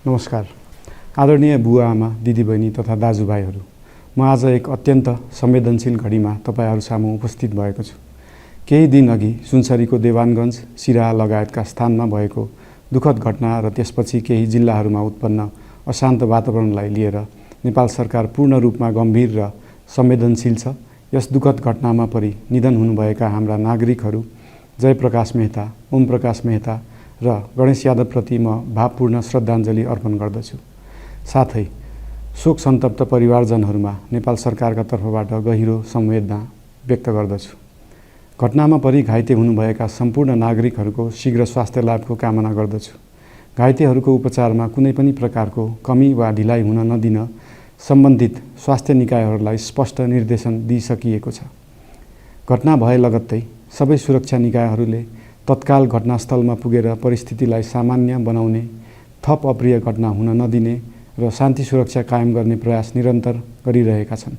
नमस्कार। आदरणीय बुवा आमा दिदीबहिनी तथा दाजुभाइहरू, म आज एक अत्यन्त संवेदनशील घडीमा तपाईहरू सामु उपस्थित भएको छु। केही दिन अघि सुनसरीको देवानगञ्ज, सिराहा लगायतका स्थानमा भएको दुःखद घटना र त्यसपछि केही जिल्लाहरूमा उत्पन्न अशान्त वातावरणलाई लिएर नेपाल सरकार पूर्ण रूपमा गम्भीर र संवेदनशील छ। यस दुःखद घटनामा परि निधन हुनुभएका हाम्रा नागरिकहरू जयप्रकाश मेहता, ओमप्रकाश मेहता र गणेश यादवप्रति म भावपूर्ण श्रद्धाञ्जली अर्पण गर्दछु। साथै शोक सन्तप्त परिवारजनहरूमा नेपाल सरकारका तर्फबाट गहिरो संवेदना व्यक्त गर्दछु। घटनामा परि घाइते हुनुभएका सम्पूर्ण नागरिकहरूको शीघ्र स्वास्थ्य लाभको कामना गर्दछु। घाइतेहरूको उपचारमा कुनै पनि प्रकारको कमी वा ढिलाइ हुन नदिन सम्बन्धित स्वास्थ्य निकायहरूलाई स्पष्ट निर्देशन दिइसकिएको छ। घटना भए लगत्तै सबै सुरक्षा निकायहरूले तत्काल घटनास्थलमा पुगेर परिस्थितिलाई सामान्य बनाउने, थप अप्रिय घटना हुन नदिने र शान्ति सुरक्षा कायम गर्ने प्रयास निरन्तर गरिरहेका छन्।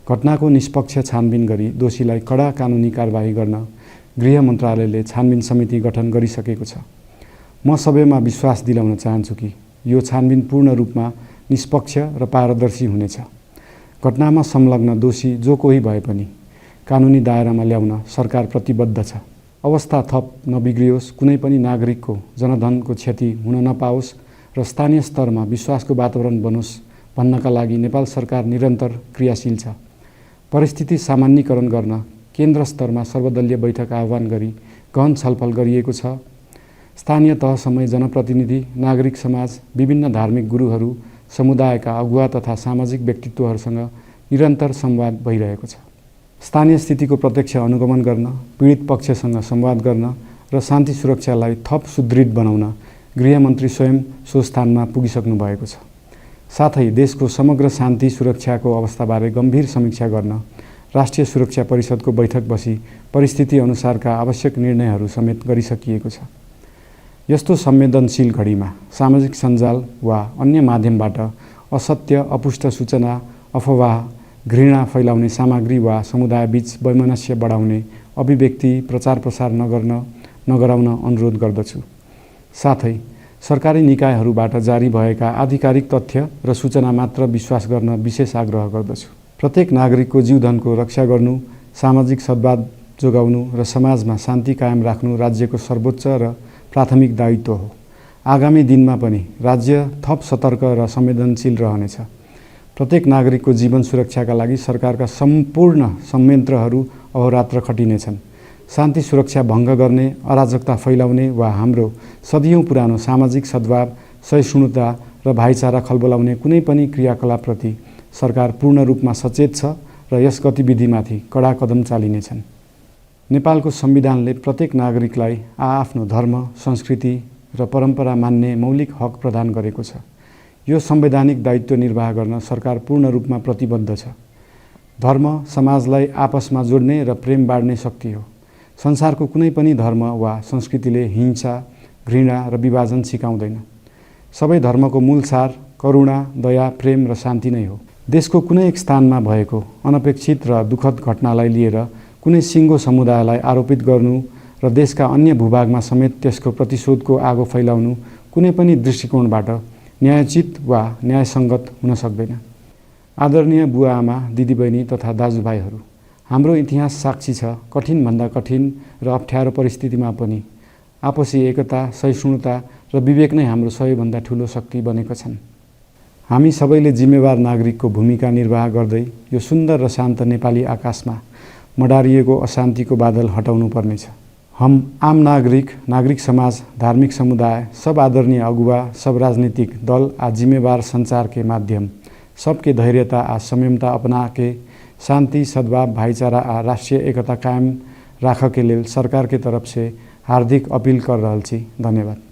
घटनाको निष्पक्ष छानबिन गरी दोषीलाई कडा कानुनी कारबाही गर्न गृह मन्त्रालयले छानबिन समिति गठन गरिसकेको छ। म सबैमा विश्वास दिलाउन चाहन्छु कि यो छानबिन पूर्ण रूपमा निष्पक्ष र पारदर्शी हुनेछ। घटनामा संलग्न दोषी जो कोही भए पनि कानुनी दायरामा ल्याउन सरकार प्रतिबद्ध छ। अवस्था थप नबिग्रियोस्, कुनै पनि नागरिकको जनधनको क्षति हुन नपाओस् र स्थानीय स्तरमा विश्वासको वातावरण बनोस् भन्नका लागि नेपाल सरकार निरन्तर क्रियाशील छ। परिस्थिति सामान्यीकरण गर्न केन्द्र स्तरमा सर्वदलीय बैठक आह्वान गरी गहन छलफल गरिएको छ। स्थानीय तहसम्मै जनप्रतिनिधि, नागरिक समाज, विभिन्न धार्मिक गुरुहरू, समुदायका अगुवा तथा सामाजिक व्यक्तित्वहरूसँग निरन्तर संवाद भइरहेको छ। स्थानीय स्थितिको प्रत्यक्ष अनुगमन गर्न, पीडित पक्षसँग संवाद गर्न र शान्ति सुरक्षालाई थप सुदृढ बनाउन गृहमन्त्री स्वयं सो स्थानमा पुगिसक्नु भएको छ। साथै देशको समग्र शान्ति सुरक्षाको अवस्थाबारे गम्भीर समीक्षा गर्न राष्ट्रिय सुरक्षा परिषदको बैठक बसी परिस्थिति अनुसारका आवश्यक निर्णयहरू समेत गरिसकिएको छ। यस्तो संवेदनशील घडीमा सामाजिक सञ्जाल वा अन्य माध्यमबाट असत्य, अपुष्ट सूचना, अफवाह, घृणा फैलाउने सामग्री वा समुदायबीच वैमनस्य बढाउने अभिव्यक्ति प्रचार प्रसार नगराउन अनुरोध गर्दछु। साथै सरकारी निकायहरूबाट जारी भएका आधिकारिक तथ्य र सूचना मात्र विश्वास गर्न विशेष आग्रह गर्दछु। प्रत्येक नागरिकको जीवधनको रक्षा गर्नु, सामाजिक सद्भाव जोगाउनु र समाजमा शान्ति कायम राख्नु राज्यको सर्वोच्च र प्राथमिक दायित्व हो। आगामी दिनमा पनि राज्य थप सतर्क र संवेदनशील रहनेछ। प्रत्येक नागरिकको जीवन सुरक्षाका लागि सरकारका सम्पूर्ण संयन्त्रहरू अहोरात्र खटिनेछन्। शान्ति सुरक्षा भङ्ग गर्ने, अराजकता फैलाउने वा हाम्रो सदियौं पुरानो सामाजिक सद्भाव, सहिष्णुता र भाइचारा खलबलाउने कुनै पनि क्रियाकलापप्रति सरकार पूर्ण रूपमा सचेत छ र यस गतिविधिमाथि कडा कदम चालिनेछन्। नेपालको संविधानले प्रत्येक नागरिकलाई आआफ्नो धर्म, संस्कृति र परम्परा मान्ने मौलिक हक प्रदान गरेको छ। यो संवैधानिक दायित्व निर्वाह गर्न सरकार पूर्ण रूपमा प्रतिबद्ध छ। धर्म समाजलाई आपसमा जोड्ने र प्रेम बाँड्ने शक्ति हो। संसारको कुनै पनि धर्म वा संस्कृतिले हिंसा, घृणा र विभाजन सिकाउँदैन। सबै धर्मको मूल सार करुणा, दया, प्रेम र शान्ति नै हो। देशको कुनै एक स्थानमा भएको अनपेक्षित र दुःखद घटनालाई लिएर कुनै सिङ्गो समुदायलाई आरोपित गर्नु र देशका अन्य भूभागमा समेत त्यसको प्रतिशोधको आगो फैलाउनु कुनै पनि दृष्टिकोणबाट न्यायोचित वा न्यायसङ्गत हुन सक्दैन। आदरणीय बुवा आमा दिदीबहिनी तथा दाजुभाइहरू, हाम्रो इतिहास साक्षी छ कठिनभन्दा कठिन र अप्ठ्यारो परिस्थितिमा पनि आपसी एकता, सहिष्णुता र विवेक नै हाम्रो सबैभन्दा ठूलो शक्ति बनेका छन्। हामी सबैले जिम्मेवार नागरिकको भूमिका निर्वाह गर्दै यो सुन्दर र शान्त नेपाली आकाशमा मडारिएको अशान्तिको बादल हटाउनु पर्नेछ। हम आम नागरिक, नागरिक समाज, धार्मिक समुदाय, सब आदरणीय अगुवा, सब राजनीतिक दल आ जिम्मेवार संचार के माध्यम सबके धैर्यता आ संयमता अपना के शांति, सद्भाव, भाईचारा आ राष्ट्रीय एकता कायम राख के लेल सरकार के तरफ से हार्दिक अपील कर रहल छी। धन्यवाद।